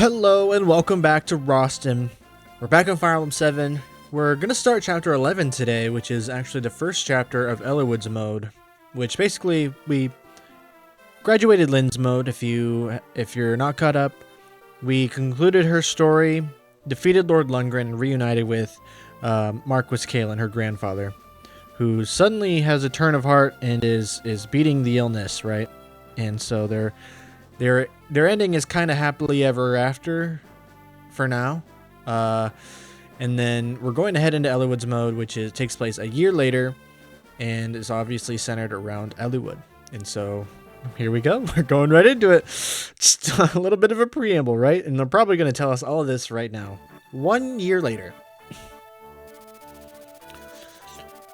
Hello and welcome back to Rausten. We're back on Fire Emblem 7. We're going to start chapter 11 today, which is actually the first chapter of Eliwood's mode, which basically we graduated Lynn's mode. If you're not caught up, we concluded her story, defeated Lord Lundgren, and reunited with Marquis Kalen, her grandfather, who suddenly has a turn of heart and is beating the illness, right? And so their ending is kind of happily ever after for now. And then we're going to head into Eliwood's mode, which takes place a year later and is obviously centered around Eliwood. And so here we go. We're going right into it. Just a little bit of a preamble, right? And they're probably going to tell us all of this right now. 1 year later.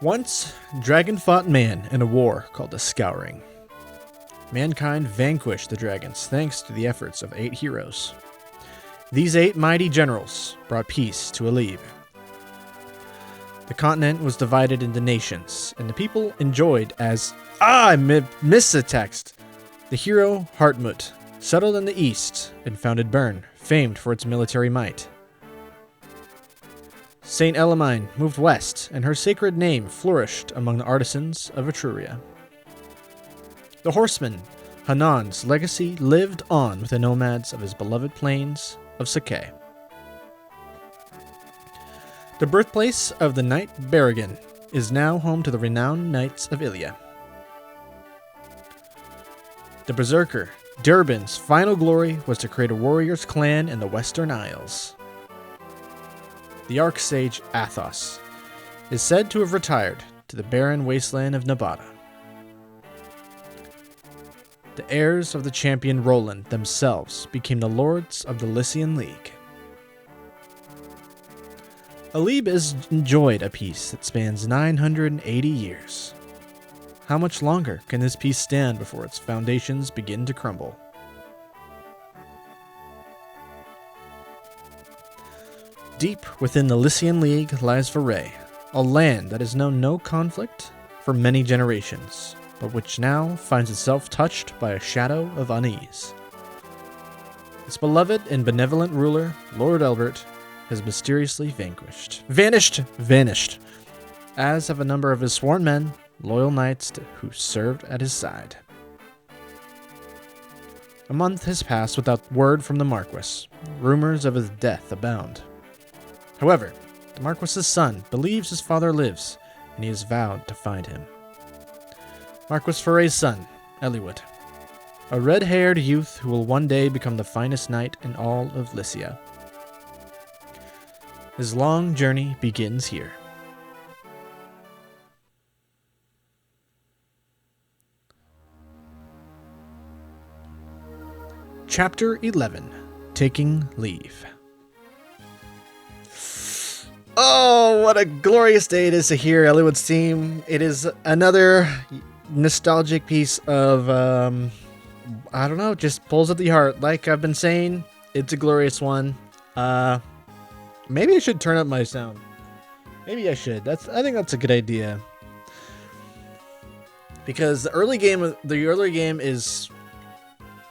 Once, dragon fought man in a war called the Scouring. Mankind vanquished the dragons thanks to the efforts of 8 heroes. These 8 mighty generals brought peace to Eliwood. The continent was divided into nations, and the people enjoyed as... I missed the text! The hero Hartmut settled in the east and founded Bern, famed for its military might. Saint Elamine moved west, and her sacred name flourished among the artisans of Etruria. The horseman, Hanan's legacy lived on with the nomads of his beloved plains of Sakai. The birthplace of the knight Berrigan is now home to the renowned Knights of Ilia. The berserker, Durban's final glory was to create a warrior's clan in the Western Isles. The Archsage Athos is said to have retired to the barren wasteland of Nabata. The heirs of the champion Roland themselves became the lords of the Lycian League. Eliwood has enjoyed a peace that spans 980 years. How much longer can this peace stand before its foundations begin to crumble? Deep within the Lycian League lies Pheraen, a land that has known no conflict for many generations, but which now finds itself touched by a shadow of unease. Its beloved and benevolent ruler, Lord Elbert, has mysteriously vanished, as have a number of his sworn men, loyal knights who served at his side. A month has passed without word from the Marquis. Rumors of his death abound. However, the Marquis's son believes his father lives, and he has vowed to find him. Marquis Pheraen's son, Eliwood, a red-haired youth who will one day become the finest knight in all of Lycia. His long journey begins here. Chapter 11, Taking Leave. Oh, what a glorious day it is to hear Eliwood's theme. It is another nostalgic piece of, I don't know, just pulls at the heart. Like I've been saying, it's a glorious one. Maybe I should turn up my sound. Maybe I should. I think that's a good idea. Because the early game is,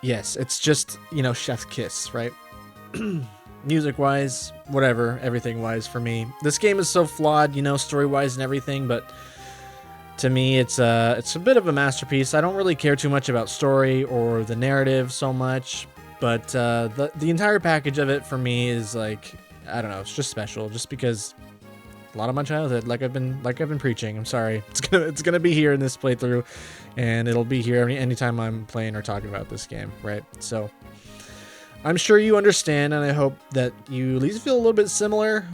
yes, it's just, chef's kiss, right? Music-wise, whatever, everything-wise for me. This game is so flawed, story-wise and everything, but to me, it's a bit of a masterpiece. I don't really care too much about story or the narrative so much, but the entire package of it for me is like, I don't know, it's just special, just because a lot of my childhood, like I've been preaching. I'm sorry, it's gonna be here in this playthrough, and it'll be here anytime I'm playing or talking about this game, right? So I'm sure you understand, and I hope that you at least feel a little bit similar.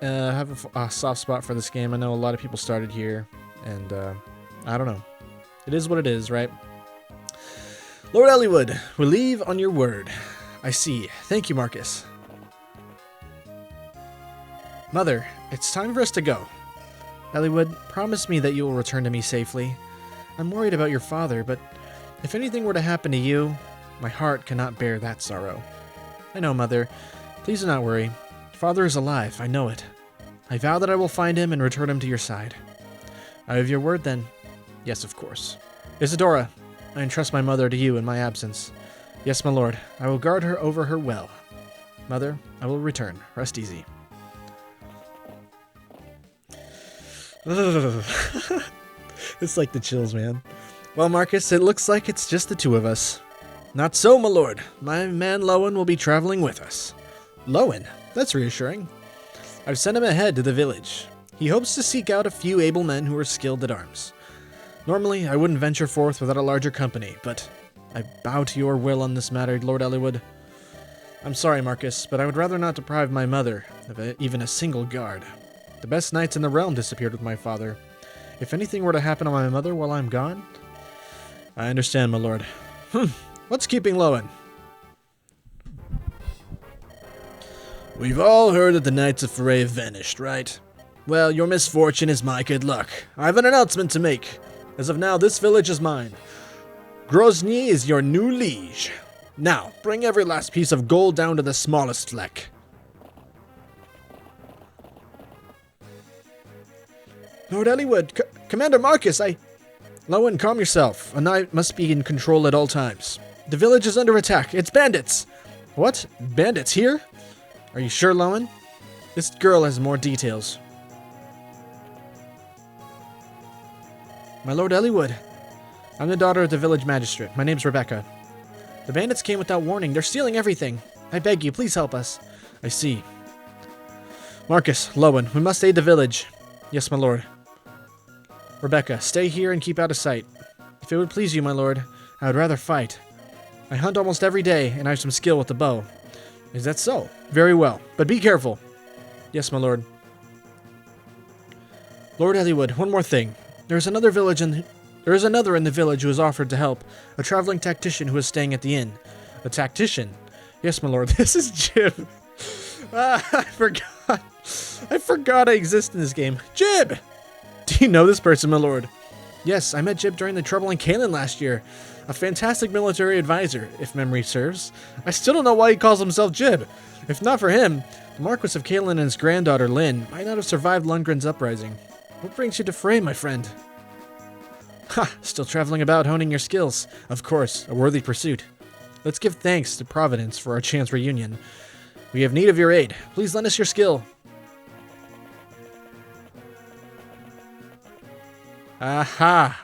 Have a soft spot for this game. I know a lot of people started here, and I don't know. It is what it is, right? Lord Eliwood, we leave on your word. I see. Thank you, Marcus. Mother, it's time for us to go. Eliwood, promise me that you will return to me safely. I'm worried about your father, but if anything were to happen to you, my heart cannot bear that sorrow. I know, Mother. Please do not worry. Father is alive, I know it. I vow that I will find him and return him to your side. I have your word, then. Yes, of course. Isadora, I entrust my mother to you in my absence. Yes, my lord, I will guard her over her well. Mother, I will return. Rest easy. It's like the chills, man. Well, Marcus, it looks like it's just the two of us. Not so, my lord. My man Lowen will be traveling with us. Lowen? That's reassuring. I've sent him ahead to the village. He hopes to seek out a few able men who are skilled at arms. Normally, I wouldn't venture forth without a larger company, but I bow to your will on this matter, Lord Eliwood. I'm sorry, Marcus, but I would rather not deprive my mother of even a single guard. The best knights in the realm disappeared with my father. If anything were to happen to my mother while I'm gone... I understand, my lord. What's keeping Lowen? We've all heard that the Knights of Pheraen vanished, right? Well, your misfortune is my good luck. I have an announcement to make. As of now, this village is mine. Grozny is your new liege. Now, bring every last piece of gold down to the smallest fleck. Lord Eliwood, Commander Marcus, Lowen, calm yourself. A knight must be in control at all times. The village is under attack. It's bandits. What? Bandits here? Are you sure, Lowen? This girl has more details. My Lord Eliwood, I'm the daughter of the village magistrate. My name's Rebecca. The bandits came without warning. They're stealing everything. I beg you, please help us. I see. Marcus, Lowen, we must aid the village. Yes, my lord. Rebecca, stay here and keep out of sight. If it would please you, my lord, I would rather fight. I hunt almost every day, and I have some skill with the bow. Is that so? Very well, but be careful. Yes, my lord. Lord Eliwood, one more thing. There is another in the village who has offered to help. A traveling tactician who is staying at the inn. A tactician? Yes, my lord. This is Jib. I forgot I exist in this game. Jib! Do you know this person, my lord? Yes, I met Jib during the trouble in Caelan last year. A fantastic military advisor, if memory serves. I still don't know why he calls himself Jib. If not for him, the Marquis of Caelan and his granddaughter, Lynn, might not have survived Lundgren's uprising. What brings you to Pheraen, my friend? Ha! Still traveling about, honing your skills. Of course, a worthy pursuit. Let's give thanks to Providence for our chance reunion. We have need of your aid. Please lend us your skill. Aha!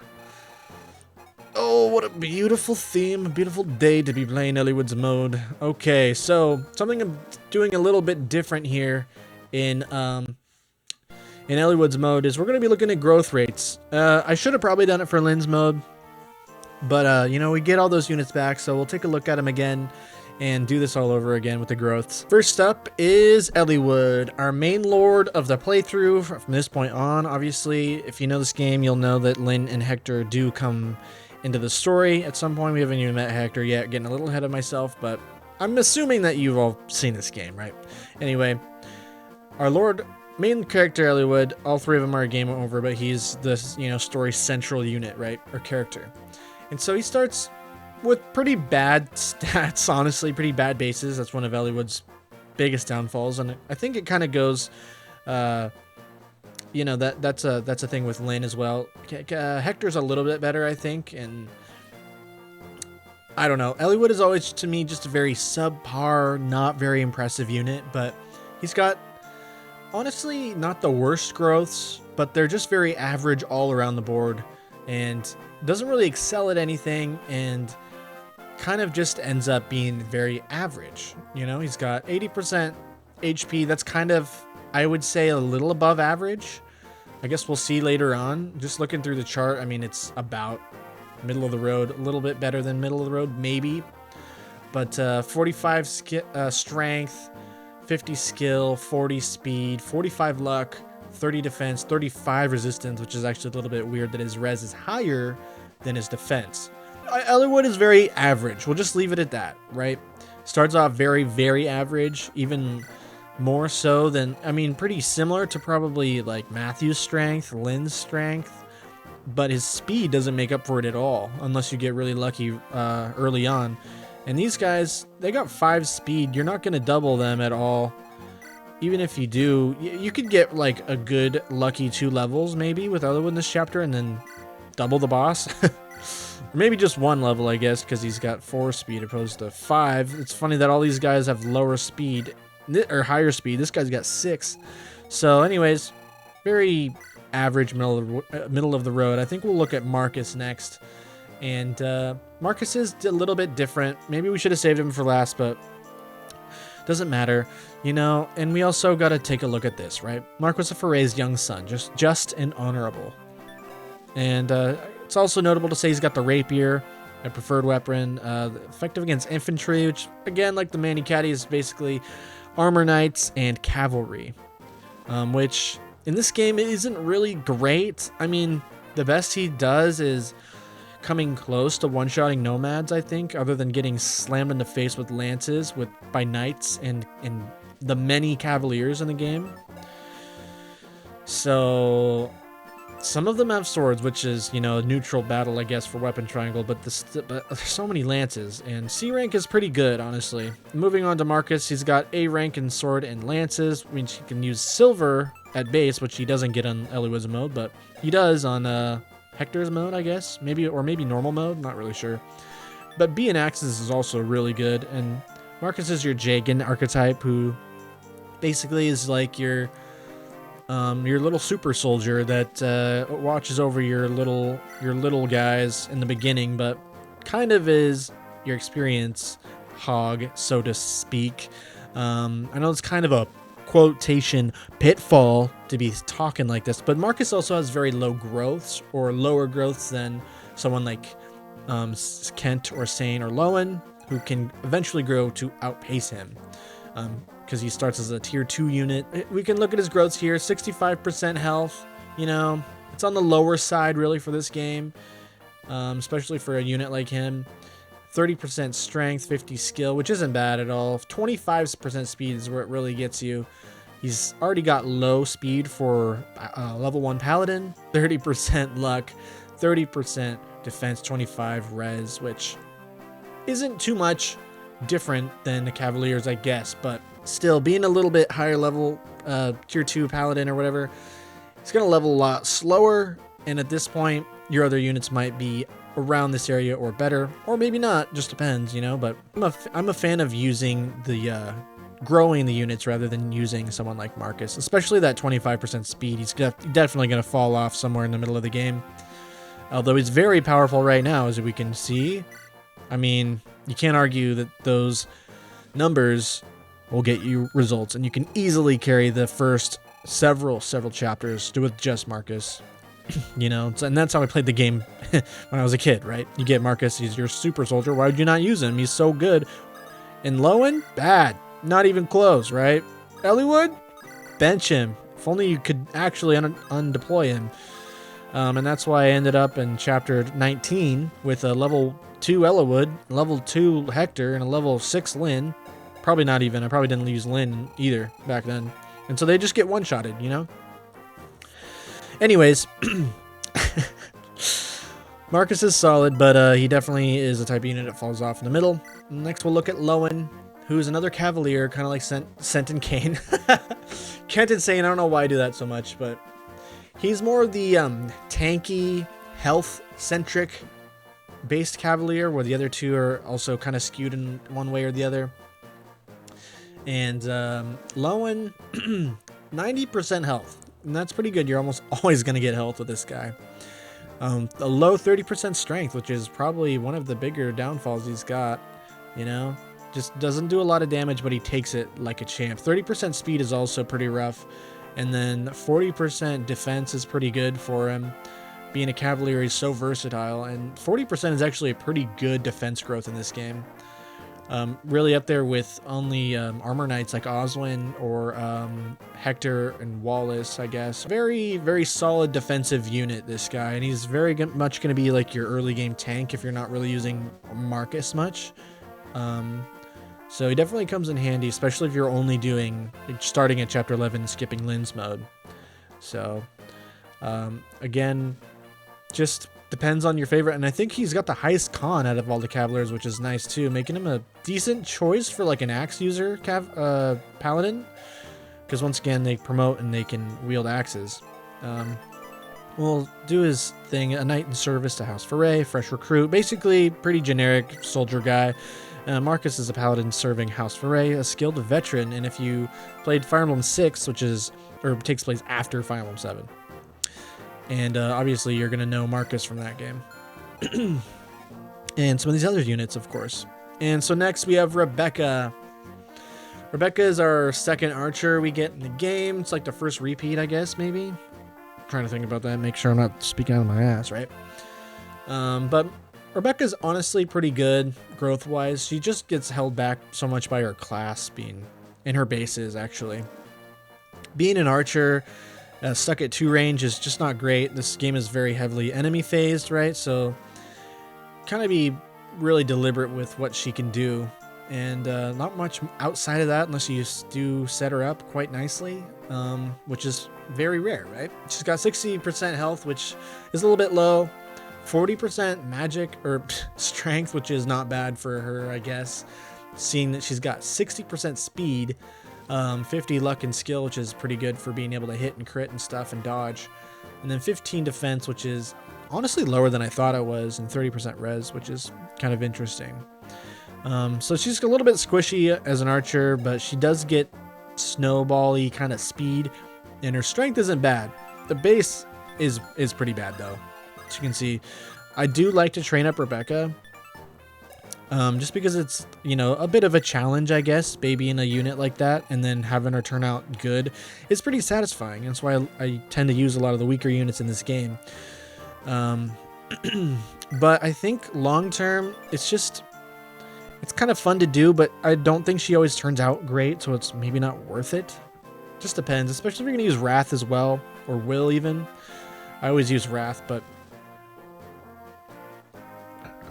Oh, what a beautiful theme, a beautiful day to be playing Eliwood's mode. Okay, so something I'm doing a little bit different here in Eliwood's mode is we're going to be looking at growth rates. I should have probably done it for Lynn's mode, but you know, we get all those units back, so we'll take a look at them again and do this all over again with the growths. First up is Eliwood, our main lord of the playthrough from this point on. Obviously, if you know this game, you'll know that Lynn and Hector do come into the story at some point. We haven't even met Hector yet, getting a little ahead of myself, but I'm assuming that you've all seen this game, right? Anyway, our main character Eliwood, all three of them are game over, but he's the, you know, story central unit, right? Or character. And so he starts with pretty bad stats, honestly, pretty bad bases. That's one of Eliwood's biggest downfalls, and I think it kind of goes, you know, that's a thing with Lynn as well. Hector's a little bit better, I think, and I don't know. Eliwood is always, to me, just a very subpar, not very impressive unit, but he's got, honestly, not the worst growths, but they're just very average all around the board, and doesn't really excel at anything, and kind of just ends up being very average. You know, he's got 80% HP. That's kind of, I would say, a little above average. I guess we'll see later on. Just looking through the chart, I mean, it's about middle of the road, a little bit better than middle of the road, maybe. But 45 strength, 50 skill, 40 speed, 45 luck, 30 defense, 35 resistance, which is actually a little bit weird that his res is higher than his defense. Eliwood is very average. We'll just leave it at that, right? Starts off very, very average, even more so than, I mean, pretty similar to probably like Matthew's strength, Lynn's strength, but his speed doesn't make up for it at all unless you get really lucky early on. And these guys, they got 5 speed. You're not going to double them at all. Even if you do, you could get like a good lucky 2 levels maybe with Eliwood in this chapter and then double the boss. Maybe just 1 level, I guess, because he's got 4 speed opposed to 5. It's funny that all these guys have lower speed or higher speed. This guy's got 6. So anyways, very average middle of the road. I think we'll look at Marcus next. And Marcus is a little bit different. Maybe we should have saved him for last, but doesn't matter, you know. And we also got to take a look at this, right? Marcus of Pheraen's young son, just and honorable. And it's also notable to say he's got the rapier, a preferred weapon, effective against infantry, which again, like the Mani Caddy, is basically armor knights and cavalry, which in this game isn't really great. I mean, the best he does is coming close to one-shotting nomads, I think, other than getting slammed in the face with lances by knights and the many cavaliers in the game. So some of them have swords, which is, you know, a neutral battle, I guess, for weapon triangle, but there's so many lances, and C rank is pretty good, honestly. Moving on to Marcus, he's got A rank in sword and lances, which he can use silver at base, which he doesn't get on Eliwood's mode, but he does on Hector's mode, I guess, maybe normal mode, not really sure. But B and axes is also really good, and Marcus is your Jagan archetype, who basically is like your little super soldier that watches over your little guys in the beginning, but kind of is your experience hog, so to speak. I know it's kind of a quotation pitfall to be talking like this, but Marcus also has very low growths, or lower growths than someone like Kent or Sane or Lowen, who can eventually grow to outpace him, because he starts as a tier 2 unit. We can look at his growths here. 65% health, you know, it's on the lower side really for this game, especially for a unit like him. 30% strength, 50 skill, which isn't bad at all. 25% speed is where it really gets you. He's already got low speed for level 1 paladin, 30% luck, 30% defense, 25 res, which isn't too much different than the cavaliers, I guess, but still, being a little bit higher level tier 2 paladin or whatever, it's gonna level a lot slower, and at this point your other units might be around this area or better, or maybe not, just depends, you know. But I'm a fan of using the growing the units rather than using someone like Marcus, especially that 25% speed. He's definitely going to fall off somewhere in the middle of the game, although he's very powerful right now, as we can see. I mean, you can't argue that those numbers will get you results, and you can easily carry the first several chapters with just Marcus. You know, and that's how I played the game when I was a kid, right? You get Marcus, he's your super soldier. Why would you not use him? He's so good. And Lowen, bad. Not even close, right? Eliwood, bench him. If only you could actually undeploy him. And that's why I ended up in chapter 19 with a level 2 Eliwood, level 2 Hector, and a level 6 Lyn. Probably not even. I probably didn't use Lyn either back then. And so they just get one-shotted, you know? Anyways, Marcus is solid, but he definitely is a type of unit that falls off in the middle. Next, we'll look at Lowen, who's another cavalier, kind of like Sent and Kane. Kent and Sane, I don't know why I do that so much, but he's more of the tanky, health-centric based cavalier, where the other two are also kind of skewed in one way or the other. And Lowen, 90% health. And that's pretty good. You're almost always going to get health with this guy. A low 30% strength, which is probably one of the bigger downfalls he's got. You know, just doesn't do a lot of damage, but he takes it like a champ. 30% speed is also pretty rough. And then 40% defense is pretty good for him. Being a cavalier, he's so versatile. And 40% is actually a pretty good defense growth in this game. Really up there with only armor knights like Oswin or Hector and Wallace, I guess. Very, very solid defensive unit, this guy. And he's very much going to be like your early game tank if you're not really using Marcus much. So he definitely comes in handy, especially if you're only starting at chapter 11 and skipping Lyn's mode. So, again, just depends on your favorite, and I think he's got the highest con out of all the cavaliers, which is nice too, making him a decent choice for like an axe user paladin, because once again they promote and they can wield axes. We'll do his thing, a knight in service to House Pheraen, fresh recruit, basically pretty generic soldier guy. Marcus is a paladin serving House Pheraen, a skilled veteran, and if you played Fire Emblem 6, takes place after Fire Emblem 7. And obviously you're going to know Marcus from that game. And some of these other units, of course. And so next we have Rebecca. Rebecca is our second archer we get in the game. It's like the first repeat, I guess, maybe. I'm trying to think about that, make sure I'm not speaking out of my ass, right? But Rebecca's honestly pretty good growth-wise. She just gets held back so much by her class being in her bases, actually. Being an archer, stuck at 2 range is just not great. This game is very heavily enemy phased, right? So kind of be really deliberate with what she can do. And not much outside of that unless you do set her up quite nicely, which is very rare, right? She's got 60% health, which is a little bit low. 40% magic or strength, which is not bad for her, I guess. Seeing that she's got 60% speed, 50 luck and skill, which is pretty good for being able to hit and crit and stuff and dodge. And then 15 defense, which is honestly lower than I thought it was, and 30% res, which is kind of interesting. So she's a little bit squishy as an archer, but she does get snowball-y kind of speed, and her strength isn't bad. The base is pretty bad, though. As you can see, I do like to train up Rebecca, just because it's, a bit of a challenge, I guess, babying a unit like that and then having her turn out good is pretty satisfying. That's why I tend to use a lot of the weaker units in this game. But I think long term, it's kind of fun to do, but I don't think she always turns out great, so it's maybe not worth it. Just depends, especially if you're going to use Wrath as well, or Will even. I always use Wrath, but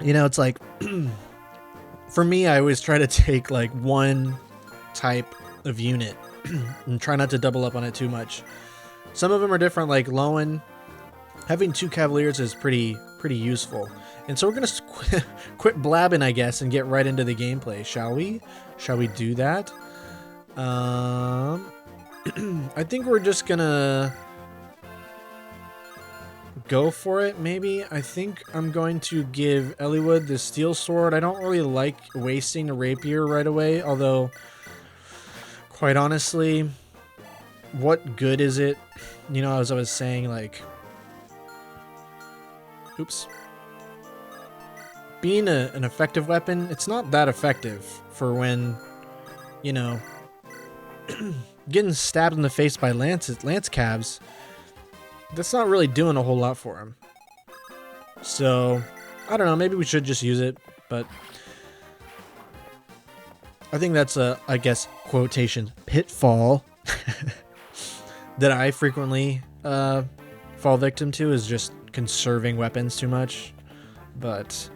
it's like, for me, I always try to take like one type of unit and try not to double up on it too much. Some of them are different, like Lowen. Having 2 Cavaliers is pretty useful. And so we're going to quit blabbing, I guess, and get right into the gameplay, shall we? Shall we do that? I think we're just going to go for it, maybe. I think I'm going to give Eliwood the steel sword. I don't really like wasting a rapier right away, although, quite honestly, what good is it? As I was saying, like, oops. Being an effective weapon, it's not that effective for when, getting stabbed in the face by lance calves. That's not really doing a whole lot for him. So, I don't know, maybe we should just use it, but I think that's a, I guess, quotation, pitfall that I frequently fall victim to, is just conserving weapons too much. But,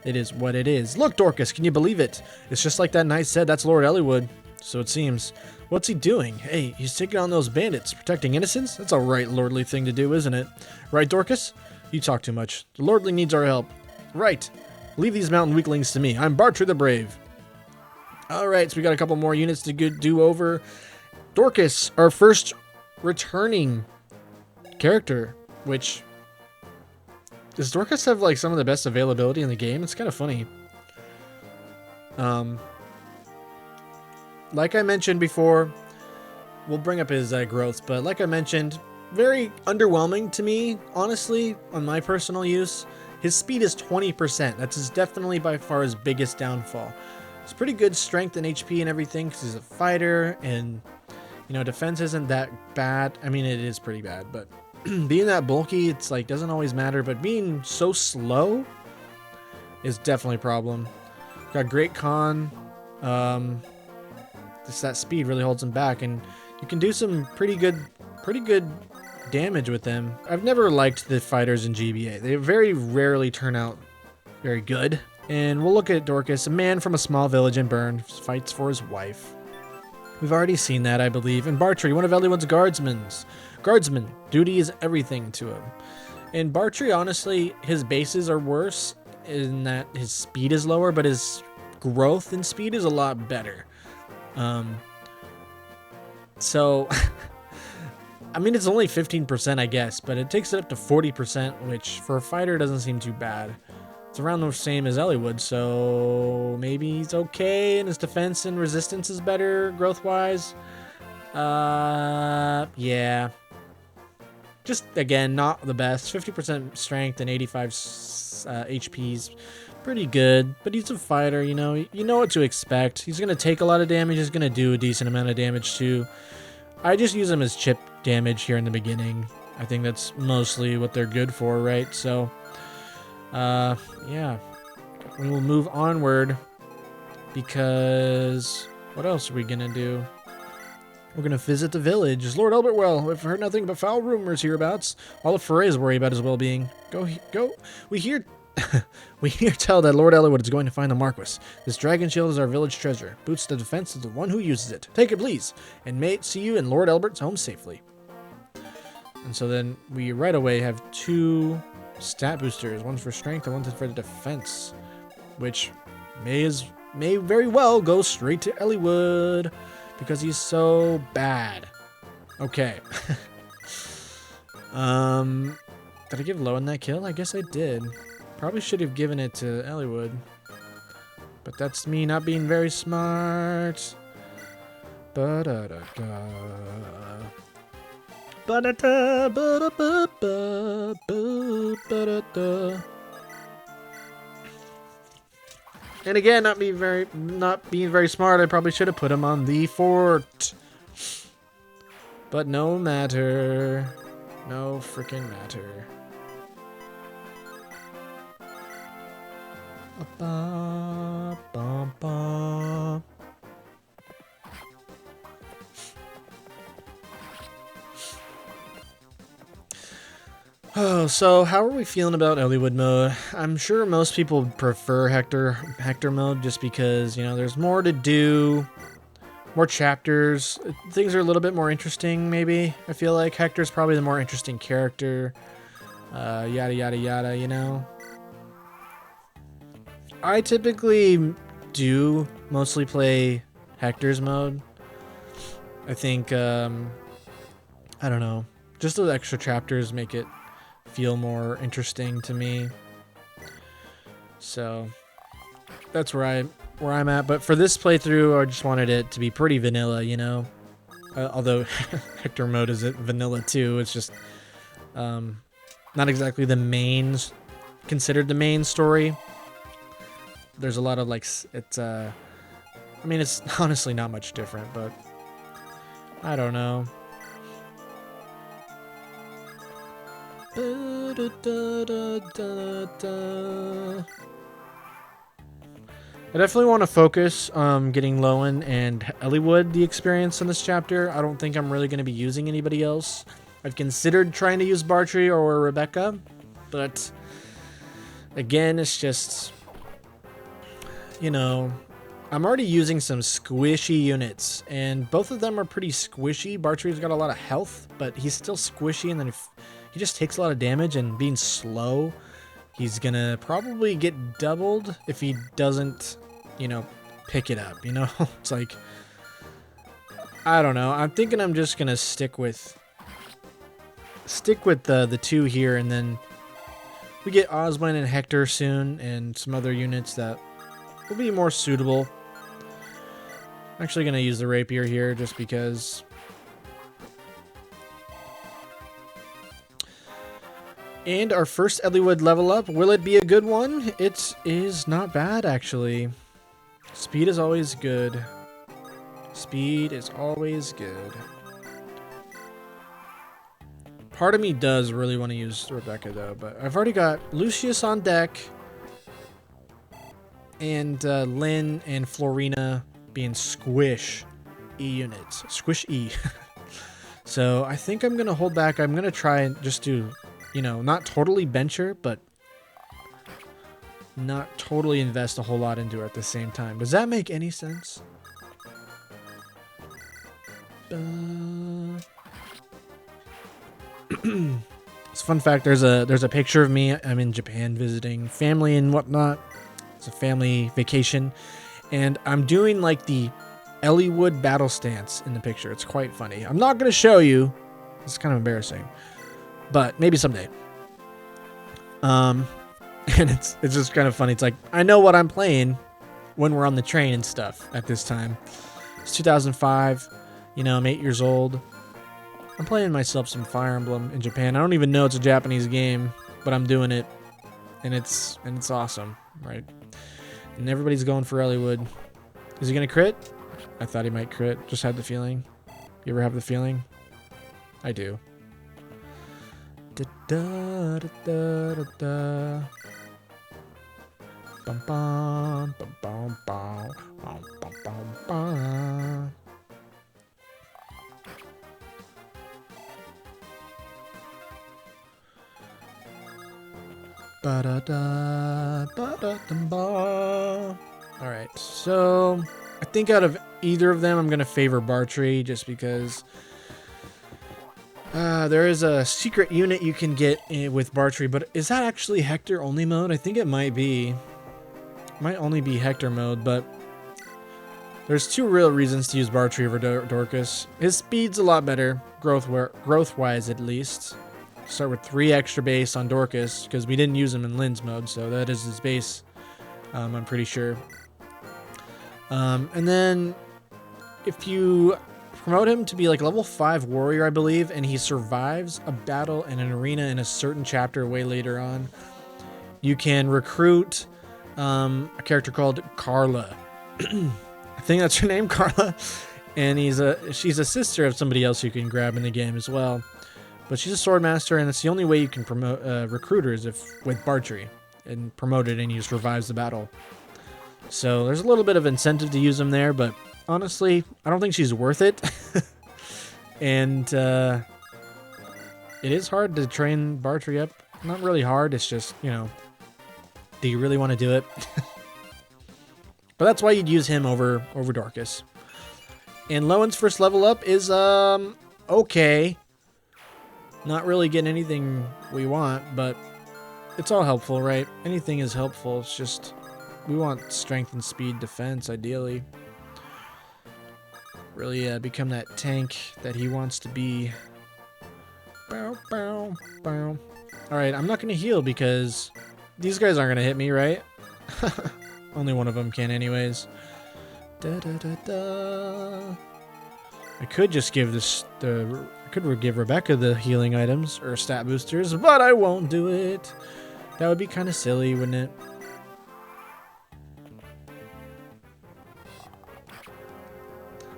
it is what it is. Look, Dorcas, can you believe it? It's just like that knight said, that's Lord Eliwood. So it seems. What's he doing? Hey, he's taking on those bandits, protecting innocents? That's a right lordly thing to do, isn't it? Right, Dorcas? You talk too much. The lordling needs our help. Right. Leave these mountain weaklings to me. I'm Bartry the Brave. Alright, so we got a couple more units to do over. Dorcas, our first returning character, which... Does Dorcas have, like, some of the best availability in the game? It's kind of funny. Like I mentioned before, we'll bring up his growth, but like I mentioned, very underwhelming to me, honestly, on my personal use. His speed is 20%. That's definitely by far his biggest downfall. It's pretty good strength and HP and everything because he's a fighter, and, defense isn't that bad. I mean, it is pretty bad, but being that bulky, it's like, doesn't always matter, but being so slow is definitely a problem. Got great con. Just that speed really holds him back, and you can do some pretty good damage with them. I've never liked the fighters in GBA. They very rarely turn out very good. And we'll look at Dorcas, a man from a small village in Bern, fights for his wife. We've already seen that, I believe. And Bartry, one of Eliwood's guardsmen. Duty is everything to him. And Bartry, honestly, his bases are worse in that his speed is lower, but his growth and speed is a lot better. So, I mean, it's only 15%, I guess, but it takes it up to 40%, which for a fighter doesn't seem too bad. It's around the same as Eliwood, so maybe he's okay, and his defense and resistance is better growth-wise. Yeah. Just, again, not the best. 50% strength and 85 HP's pretty good, but he's a fighter, you know. You know what to expect. He's going to take a lot of damage. He's going to do a decent amount of damage, too. I just use him as chip damage here in the beginning. I think that's mostly what they're good for, right? So, yeah. We will move onward because what else are we going to do? We're going to visit the village. Lord Elbertwell, we've heard nothing but foul rumors hereabouts. All of Pheraen's worry about his well-being. Go. We hear tell that Lord Eliwood is going to find the Marquis. This dragon shield is our village treasure. Boosts the defense of the one who uses it. Take it, please, and may it see you in Lord Elbert's home safely. And so then we right away have 2 stat boosters. One's for strength and one's for the defense, which may very well go straight to Eliwood. Because he's so bad. Okay. Did I give Lowen that kill? I guess I did. Probably should have given it to Eliwood. But that's me not being very smart. Ba-da-da-da. Ba-da-da, ba-da-ba-ba, ba-da-da. And again, not being very smart, I probably should have put him on the fort. But no matter. No freaking matter. Ba-ba-ba-ba. Oh, so how are we feeling about Eliwood mode? I'm sure most people prefer Hector mode just because, you know, there's more to do, more chapters. Things are a little bit more interesting, maybe. I feel like Hector's probably the more interesting character. Yada, yada, yada, you know? I typically do mostly play Hector's mode. I think, I don't know. Just those extra chapters make it feel more interesting to me. So that's where I'm at. But for this playthrough, I just wanted it to be pretty vanilla, you know. Although Hector mode is vanilla too. It's just not exactly considered the main story. There's a lot of like I mean, it's honestly not much different, but I don't know. I definitely want to focus on getting Lowen and Eliwood the experience in this chapter. I don't think I'm really going to be using anybody else. I've considered trying to use Bartrey or Rebecca, but again, it's just, you know, I'm already using some squishy units, and both of them are pretty squishy. Bartrey's got a lot of health, but he's still squishy, and then he just takes a lot of damage, and being slow, he's gonna probably get doubled if he doesn't, you know, pick it up, you know? It's like, I don't know. I'm thinking I'm just gonna stick with the 2 here, and then we get Oswin and Hector soon, and some other units that will be more suitable. I'm actually gonna use the rapier here just because. And our first Eliwood level up, will it be a good one? It is not bad, actually. Speed is always good. Speed is always good. Part of me does really want to use Rebecca, though, but I've already got Lucius on deck, and Lynn and Florina being squish E units. Squish E. So I think I'm going to hold back. I'm going to try and just do, you know, not totally bench her, but not totally invest a whole lot into her at the same time. Does that make any sense? It's a fun fact. There's a picture of me. I'm in Japan visiting family and whatnot. It's a family vacation, and I'm doing like the Eliwood battle stance in the picture. It's quite funny. I'm not gonna show you. It's kind of embarrassing, but maybe someday. And it's just kind of funny. It's like, I know what I'm playing when we're on the train and stuff at this time. It's 2005. You know, I'm 8 years old. I'm playing myself some Fire Emblem in Japan. I don't even know it's a Japanese game, but I'm doing it. And it's awesome, right? And everybody's going for Eliwood. Is he going to crit? I thought he might crit. Just had the feeling. You ever have the feeling? I do. Da, da, da, da, da, da. Bum, bum, bum, bum, bum, bum, bum, bum, bum. Ba-da-da, ba-da-dum-ba. All right, so I think out of either of them, I'm going to favor Bartrey just because there is a secret unit you can get with Bartrey, but is that actually Hector only mode? I think it might be. It might only be Hector mode, but there's two real reasons to use Bartrey over Dorcas. His speed's a lot better, growth-wise at least. Start with 3 extra base on Dorcas, because we didn't use him in Lynn's mode, so that is his base, I'm pretty sure. And then, if you promote him to be like level 5 warrior, I believe, and he survives a battle in an arena in a certain chapter way later on, you can recruit a character called Carla. I think that's her name, Carla. And she's a sister of somebody else you can grab in the game as well. But she's a sword master, and it's the only way you can promote recruit her is with Bartrey and promote it, and he just revives the battle. So there's a little bit of incentive to use him there, but honestly, I don't think she's worth it. And it is hard to train Bartrey up. Not really hard. It's just, you know, do you really want to do it? But that's why you'd use him over Dorcas. And Lowen's first level up is okay. Not really getting anything we want, but it's all helpful, right? Anything is helpful. It's just we want strength and speed defense, ideally. Really become that tank that he wants to be. Bow, bow, bow. All right, I'm not going to heal because these guys aren't going to hit me, right? Only one of them can anyways. Da, da, da, da. I could just give I could give Rebecca the healing items or stat boosters, but I won't do it. That would be kind of silly, wouldn't it?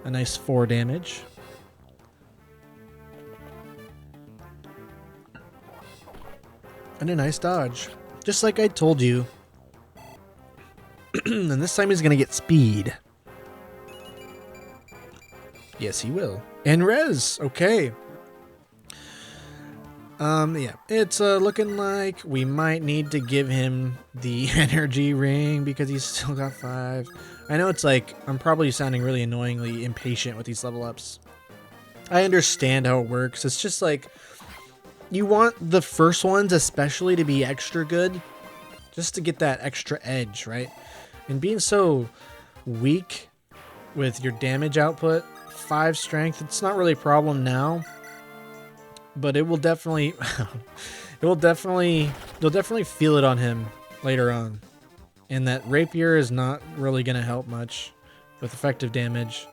A nice 4 damage. And a nice dodge. Just like I told you. And this time he's going to get speed. Yes, he will. And res. Okay. Yeah. It's looking like we might need to give him the energy ring because he's still got 5. I know it's like, I'm probably sounding really annoyingly impatient with these level ups. I understand how it works. It's just like, you want the first ones especially to be extra good. Just to get that extra edge, right? And being so weak with your damage output, 5 strength, it's not really a problem now. But it will definitely, you'll definitely feel it on him later on. And that rapier is not really going to help much with effective damage.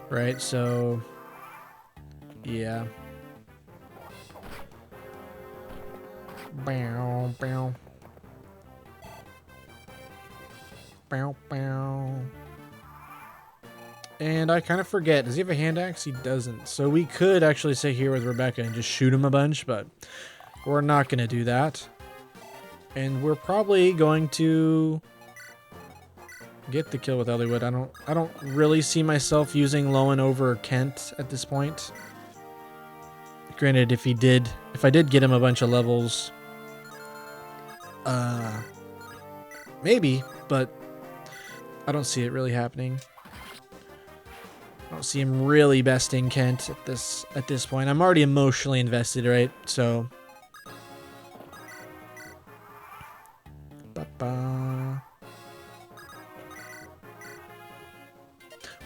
Right, so, yeah. Bow, bow. Bow, bow. And I kind of forget, does he have a hand axe? He doesn't. So we could actually sit here with Rebecca and just shoot him a bunch, but we're not going to do that. And we're probably going to get the kill with Eliwood. I don't really see myself using Lowen over Kent at this point. Granted, if I did get him a bunch of levels, maybe, but I don't see it really happening. I don't see him really besting Kent at this point. I'm already emotionally invested, right? So,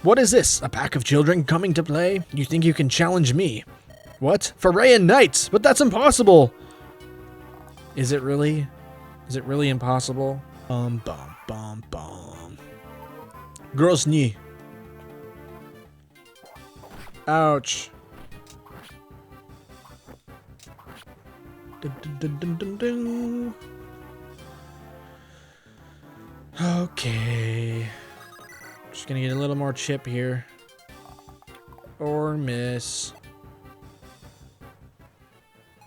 what is this? A pack of children coming to play? You think you can challenge me? What? Pheraen knights? But that's impossible! Is it really? Is it really impossible? Bum, bum, bum, bum. Gross knee. Ouch. Dun, dun, dun, dun, dun. Okay. Just gonna get a little more chip here. Or miss.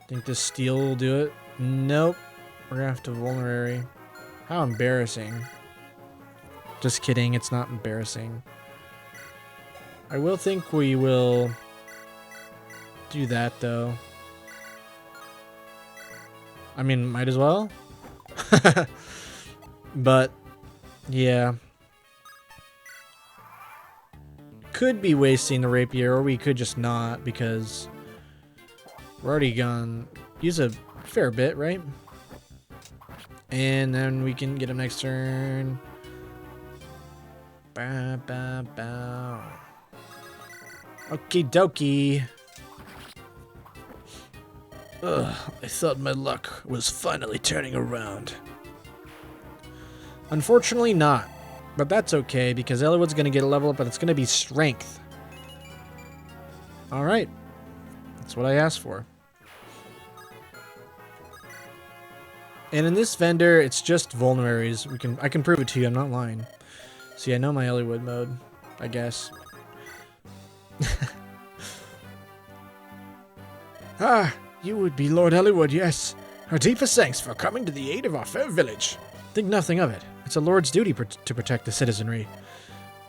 Think this steel will do it? Nope. We're gonna have to vulnerary. How embarrassing. Just kidding, it's not embarrassing. I will think we will do that though. I mean, might as well. But yeah. Could be wasting the rapier, or we could just not, because we're already gonna use a fair bit, right? And then we can get him next turn. Bow, bow, bow. Okie dokie. Ugh, I thought my luck was finally turning around. Unfortunately not. But that's okay, because Eliwood's going to get a level up, but it's going to be strength. Alright. That's what I asked for. And in this vendor, it's just vulneraries. I can prove it to you, I'm not lying. See, I know my Eliwood mode, I guess. Ah, you would be Lord Eliwood, yes. Our deepest thanks for coming to the aid of our fair village. Think nothing of it. It's a lord's duty to protect the citizenry.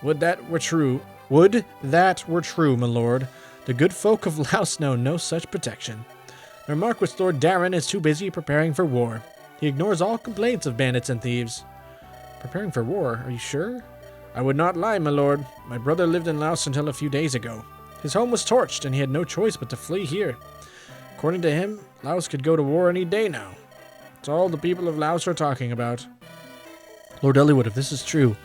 Would that were true, my lord. The good folk of Laos know no such protection. Their Marquis Lord Darren is too busy preparing for war. He ignores all complaints of bandits and thieves. Preparing for war, are you sure? I would not lie, my lord. My brother lived in Laos until a few days ago. His home was torched, and he had no choice but to flee here. According to him, Laos could go to war any day now. It's all the people of Laos are talking about. Lord Eliwood, if this is true,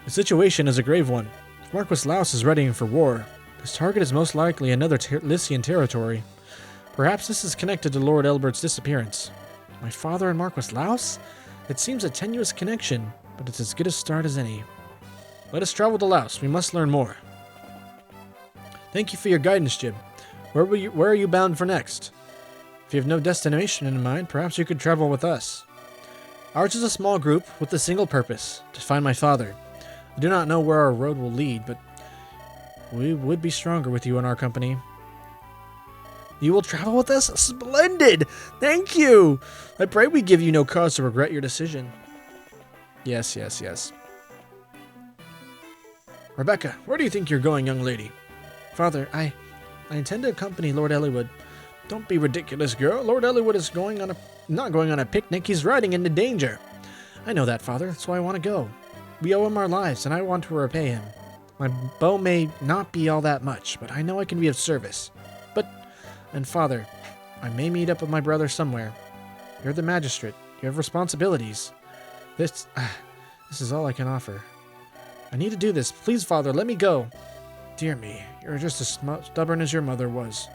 the situation is a grave one. If Marquis Laos is readying for war, his target is most likely another Lycian territory. Perhaps this is connected to Lord Elbert's disappearance. My father and Marquis Laos? It seems a tenuous connection, but it's as good a start as any. Let us travel to Laos. We must learn more. Thank you for your guidance, Jib. Where are you bound for next? If you have no destination in mind, perhaps you could travel with us. Ours is a small group with a single purpose, to find my father. I do not know where our road will lead, but we would be stronger with you in our company. You will travel with us? Splendid! Thank you! I pray we give you no cause to regret your decision. Yes, yes, yes. Rebecca, where do you think you're going, young lady? Father, I intend to accompany Lord Eliwood. Don't be ridiculous, girl. Lord Eliwood is not going on a picnic. He's riding into danger. I know that, Father. That's why I want to go. We owe him our lives, and I want to repay him. My bow may not be all that much, but I know I can be of service. And Father, I may meet up with my brother somewhere. You're the magistrate. You have responsibilities. This is all I can offer. I need to do this. Please, Father, let me go. Dear me, you're just as stubborn as your mother was.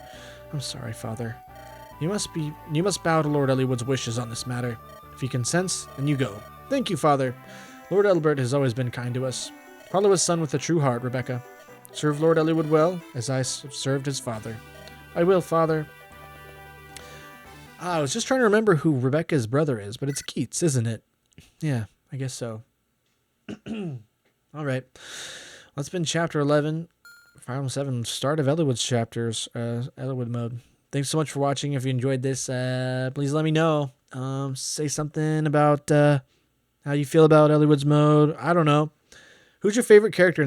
I'm sorry, Father. You must bow to Lord Eliwood's wishes on this matter. If he consents, then you go. Thank you, Father. Lord Elbert has always been kind to us. Follow his son with a true heart, Rebecca. Serve Lord Eliwood well, as I served his father. I will, Father. I was just trying to remember who Rebecca's brother is, but it's Keats, isn't it? Yeah, I guess so. All right. That's been chapter 11, Fire Emblem 7, start of Eliwood's chapters, Eliwood mode. Thanks so much for watching. If you enjoyed this, please let me know. Say something about how you feel about Eliwood's mode. I don't know. Who's your favorite character in